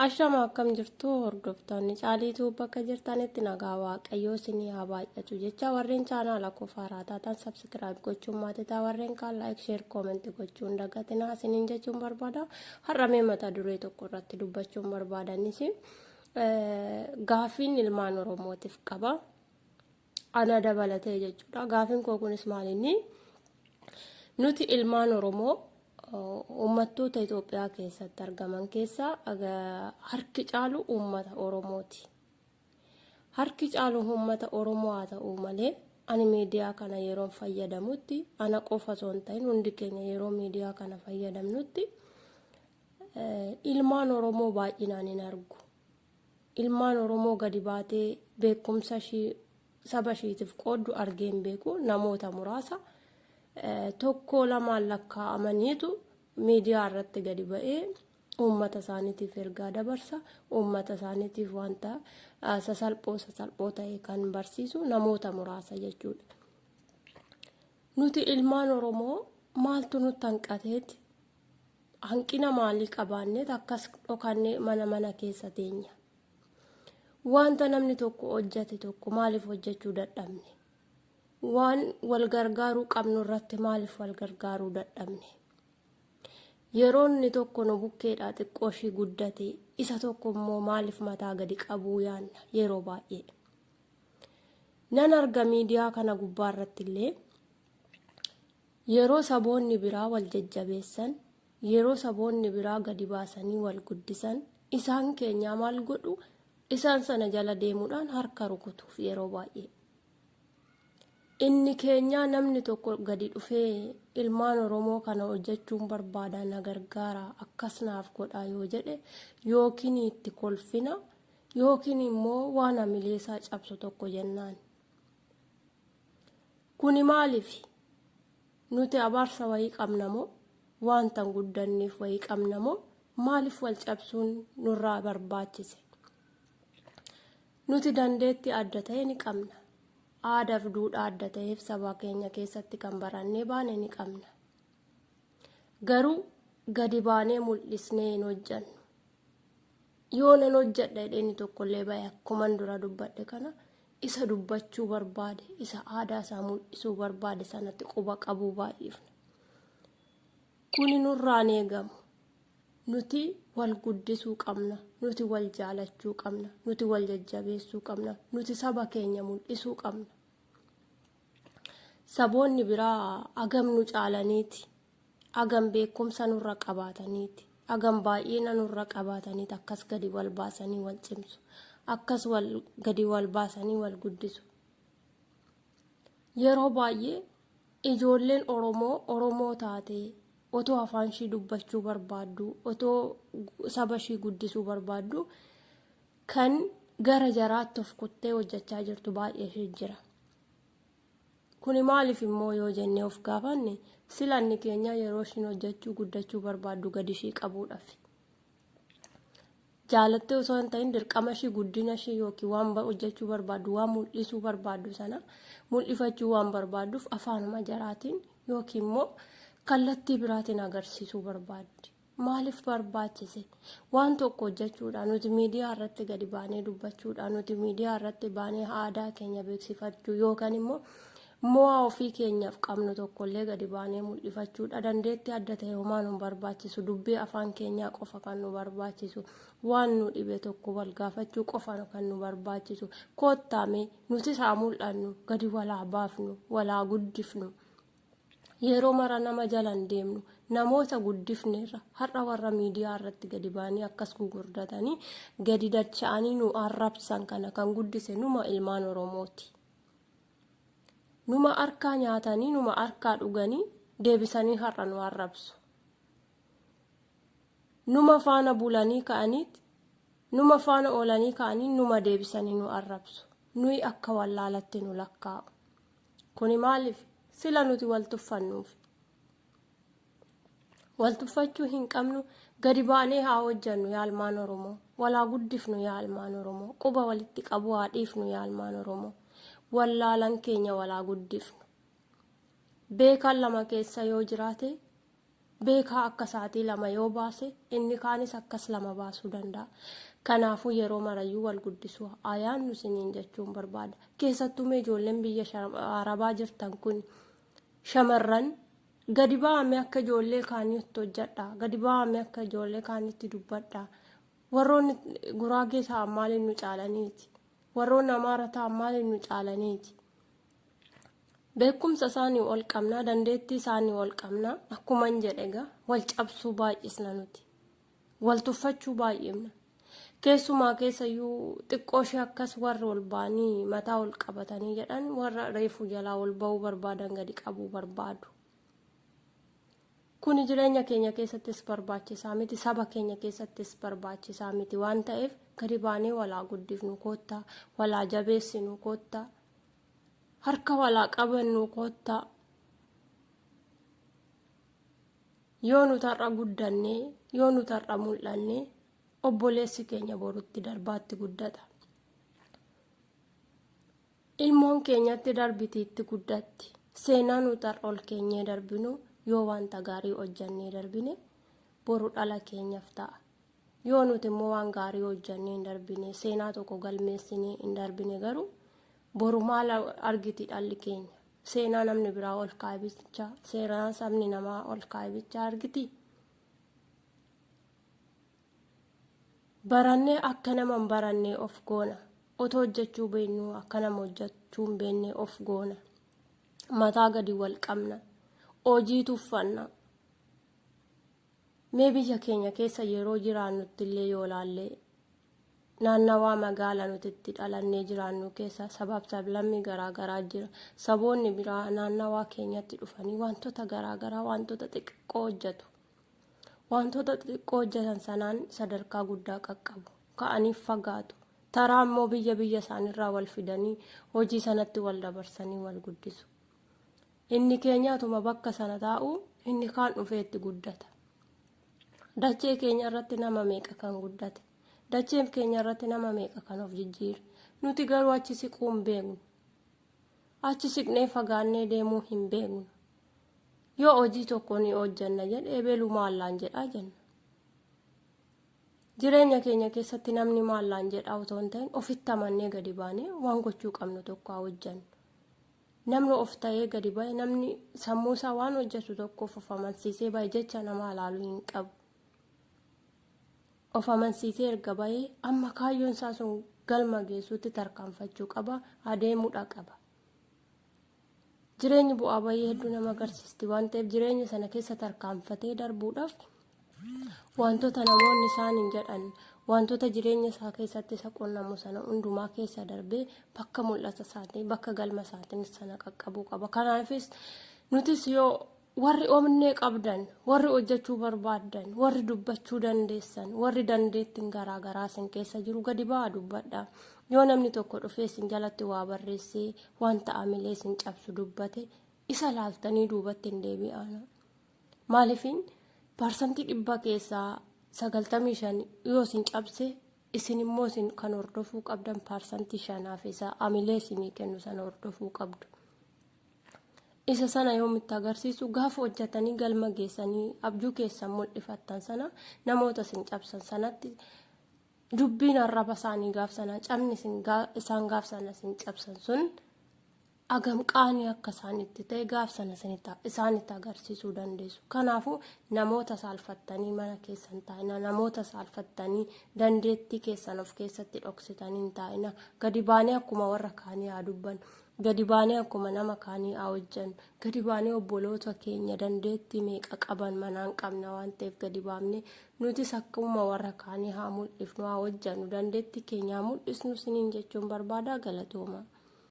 Ashama akkam jirtu hordoftoonni caaliituu bakka jirtanitti nagaa waaqayyoo isinii haa baay'atu jecha warreen chaanaala kofaa raataatan subscribe gochuun maatiitaa warreen kaan like share comment gochuun dagatinaa isiniin jechuun barbaada. Har'amee mata duree tokko irratti dubbachuun barbaadanis gaafiin ilmaan oromootiif qaba ana dabalatee jechuudha. Gaafiin koo kunis maalinni nuti ilmaan oromoo ummattoota Itoophiyaa keessatti argaman keessaa harki caalu ummata Oromooti. Harki caalu ummata Oromoo haa ta'u malee ani miidiyaa kana yeroo fayyadamutti ana qofa osoo hin ta'in hundi keenya yeroo miidiyaa kana fayyadamnutti ilmaan Oromoo baay'inaan hin argu. Ilmaan Oromoo gadi baatee beekumsa saba ishiitiif qooddu argee hin beeku. Namoota muraasa tokko lamaan lakkaa'amaniitu miidiyaa irratti gadi ba'ee uummata isaaniitiif ergaa dabarsa. Uummata isaaniitiif wanta sasalphoo ta'e kan barsiisu namoota muraasa jechuudha. Nuti ilmaan Oromoo maaltu nutti hanqateeti? Hanqina maalii qabaanneet akkas dhokannee mana keessa teenya? Wanta namni tokko hojjate tokko maaliif hojjechuu dadhabne? Waan wal gargaaruu qabnu irratti maaliif wal gargaaruu dadhabne? Yeroo inni tokko nu bukkeedhaa xiqqoo ishii guddate isa tokko immoo maaliif mataa gadi qabuu yaanna yeroo baay'ee. Nan arga miidiyaa kana gubbaa irratti illee yeroo saboonni biraa wal jajjabeessan, yeroo saboonni biraa gadi baasanii wal guddisan, isaan keenyaa maal godhu? Isaan sana jala deemuudhaan harka rukutuuf yeroo baay'ee. Inni keenyaa namni tokko gadi dhufee ilmaan Oromoo kana hojjechuun barbaada na gargaara akkas naaf godhaa yoo jedhe yookiin itti kolfina yookiin immoo waan hamileesaa cabsu tokko jennaan. Kuni maaliif? Nuti abaarsa wayii qabna moo wanta guddanneef wayii qabna moo maaliif wal cabsuun nurraa barbaachise? Nuti dandeetti adda ta'e ni qabna. Aadaaf duudhaa adda ta'eef saba keenya keessatti kan barannee baane ni qabna. Garuu gadi baanee mul'isnee hin hojjannu. Yoo nan hojjedha jedheen tokkollee bahe akkuman dura dubbadhe kana isa dubbachuu barbaade, isa aadaa isaa mul'isuu barbaade sanatti quba qabuu baay'ifna. Kuni nurraan eegamu. Nuti wal guddisuu qabna, nuti wal jaalachuu qabna, nuti wal jajjabeessuu qabna, nuti saba keenya mul'isuu qabna. Saboonni biraa agam nu caalaniiti, agam beekumsa nurra qabaataniiti, agam baay'ina nurra qabaataniiti akkas gadi wal baasanii wal cimsu, akkas gadi wal baasanii wal guddisu. Yeroo baay'ee ijoolleen Oromoo taatee otoo afaan ishii dubbachuu barbaaddu, otoo saba ishii guddisuu barbaaddu kan gara jaraatti of kuttee hojjechaa jirtu baay'ee ishee jira. Kuni maaliif immoo yoo jennee of gaafanne silanni keenya yeroo ishiin hojjechuu guddachuu barbaaddu gadi ishii qabuudhaaf. Jaalattee osoo hin ta'in dirqama ishii guddina ishii yookiin waan hojjechuu barbaaddu waan mul'isuu barbaaddu sana mul'ifachuu waan barbaadduuf afaanuma jaraatiin yookiin immoo kallattii biraatiin agarsiisuu barbaaddi. Maaliif barbaachise? Waan tokko hojjechuudhaan nuti miidiyaa irratti gadi baanee dubbachuudhaan nuti miidiyaa irratti baanee aadaa keenya beeksifachuu yookaan immoo mo'aa ofii keenyaaf qabnu tokkollee gadi baanee mul'ifachuudha. Dandeettii adda ta'e homaa nu barbaachisu, dubbii afaan keenyaa qofa kan nu barbaachisu, waan nu dhibe tokko wal gaafachuu qofa kan nu barbaachisu. Koottaame nuti isaa mul'annu gadi walaa baafnu, walaa guddifnu. Yeroo mara nama jalan deemnu namoota guddifneerra har'a warra miidiyaa irratti gadi baanii akkas gurgurdatanii gadi dacha'anii nu arrabsan kana kan guddise numa ilmaan Oromooti. Numa harkaa nyaatanii numa harkaa dhuganii deebisanii har'a nu arrabsu. Numa faana bulanii ka'aniiti, numa faana oolanii ka'anii numa deebisanii nu arrabsu. Nuyi akka wallaalatti nu lakkaa'u. Kuni maaliif? Sila nuti wal tuffannuuf. Wal tuffachuu hin qabnu gadi baanee haa hojjannu yaa ilmaan Oromoo. Walaa guddifnu yaa ilmaan Oromoo. Quba walitti qabu haa dhiifnu yaa ilmaan Oromoo. Wallaalan keenya walaa guddifnu. Beekan lama keessa yoo jiraate beekaa akka sa'aatii 2 yoo baase inni kaanis akkas 2 baasuu danda'a. Kanaafuu yeroo marayyuu wal guddisuu ayaannu isiniin jechuun barbaada. Keessattuu ijoolleen biyya arabaa jirtan kun shamarran gadi ba'ame akka ijoollee kaaniitti hojjedha. Gadi ba'ame akka ijoollee kaaniitti dubbadha. Warroonni Guraagee ta'an maaliin nu caalaniiti? Warroonni Amaara ta'an maaliin nu caalaniiti? Beekumsa isaanii ol qabnaa, dandeettii isaanii ol qabnaa. Akkuma hin jedhe egaa wal cabsuu baay'isna nuti. Wal tuffachuu baay'ifna. Keessumaa keessayyuu xiqqoo ishee akkas warra ol ba'anii mataa ol qabatanii jedhan warra reefu jalaa ol ba'uu barbaadan gadi qabuu barbaadu. Kuni jireenya keenya keessattis barbaachisaa miti, saba keenya keessattis barbaachisaa miti waan ta'eef gadi baanee walaa guddifnu koottaa, walaa jabeessinu koottaa, harka walaa qabannu koottaa. Yoo nuti har'a guddannee, yoo nuti har'a mul'annee obboleessi keenya borutti darbaatti guddata. Ilmoon keenyatti darbitiitti guddatti. Seenaa nuti har'a ol keenyee darbinu yoo wanta gaarii hojjannee darbine boru dhala keenyaaf ta'a. Yoo nuti immoo waan gaarii hojjannee hin darbine seenaa tokko galmeessinee hin darbine garuu boru maal argiti dhalli keenya? Seenaa namni biraa ol kaa'ibichaa, seenaa sabni namaa ol kaa'ibichaa argiti. Barannee akka nama hin barannee of goona. Otoo hojjechuu beeknu akka nama hojjechuu hin beekne of goona. Mataa gadi wal qabna. Hojii tuffanna. Mee biyya keenya keessa yeroo jiraannutti illee yoo laallee naannawaa magaalaa nuti itti dhalannee jiraannu keessa sabab-sablammii garaagaraa jira. Saboonni biraa naannawaa keenyatti dhufanii wantoota garaagaraa wantoota xixiqqoo hojjetu. Wantoota xixiqqoo hojjetan sanaan sadarkaa guddaa qaqqabu. Ka'aniif fagaatu. Taraa immoo biyya isaaniirraa wal fidanii hojii sanatti wal dabarsanii wal guddisu. Inni keenyaatuma bakka sana taa'u inni kaan dhufeetti guddata. Dachee keenya irratti nama meeqa kan guddate? Dachee keenya irratti nama meeqa kan of jijjiire? Nuti garuu achi siquu hin beeknu. Achi siqnee fagaannee deemuu hin beeknu. Yoo hojii tokko ni hojjanna jedhee beeluu maallaan jedhaa jenna. Jireenya keenya keessatti namni maallaan jedhaa otoo hin ta'in ofitti amannee gadi baanee waan gochuu qabnu tokko haa hojjannu. Namni of ta'ee gadi ba'e namni sammuu isaa waan hojjetu tokkoof of amansiisee ba'e jecha nama ilaaluu hin qabu. Of amansiisee erga ba'ee amma kaayyoon isaa sun galma geessuutti tarkaanfachuu qaba, adeemuudha qaba. Jireenyi bu'aa bayii hedduu nama agarsiisti waan ta'eef jireenya sana keessa tarkaanfatee darbuudhaaf wantoota namoonni isaan hin jedhan wantoota jireenya isaa keessatti isa qunnamu sana hundumaa keessa darbee bakka mul'ata isaatii bakka galma isaatiin sana qaqqabuu qaba. Kanaafis nutis yoo warri omnee qabdan, warri hojjechuu barbaadan, warri dubbachuu dandeessan, warri dandeettiin garaagaraa isin keessa jiru gadi ba'aa dubbadhaa. Yoo namni tokko dhufee isin jalatti waa barreessee waan ta'amilee isin cabsu dubbate isa laaltanii duubatti hin deebi'aana. Maaliifin parsantii 100 keessaa 95 yoo isin cabse isin immoo isin kan hordofuu qabdan parsantii 5 isa amilee isinii kennu sana hordofuu qabdu. Isa sana yoomitti agarsiisu gaafa hojjetanii galma geessanii abjuu keessan mul'ifattan sana namoota isin cabsan sanatti dubbiin arraba isaanii gaaf sana cabni isaan gaaf sana isin cabsan sun agam qaanii akka isaanitti ta'e gaaf sana isaanitti agarsiisuu dandeessu. Kanaafuu namoota saalfattanii mana keessan taa'ina, namoota saalfattanii dandeettii keessan of keessatti dhoksitanii hin taa'ina. Gadi baanee akkuma warra kaanii haa dubbannu. Gadi baanee akkuma nama kaanii haa hojjennu. Gadi baanee obboloota keenya dandeettii meeqa qaban manaan qabna waan ta'eef gadi baafnee nutis akkuma warra kaanii haa mul'ifnu haa hojjennu. Dandeettii keenya haa mul'isnu isiniin jechuun barbaada. Galatooma.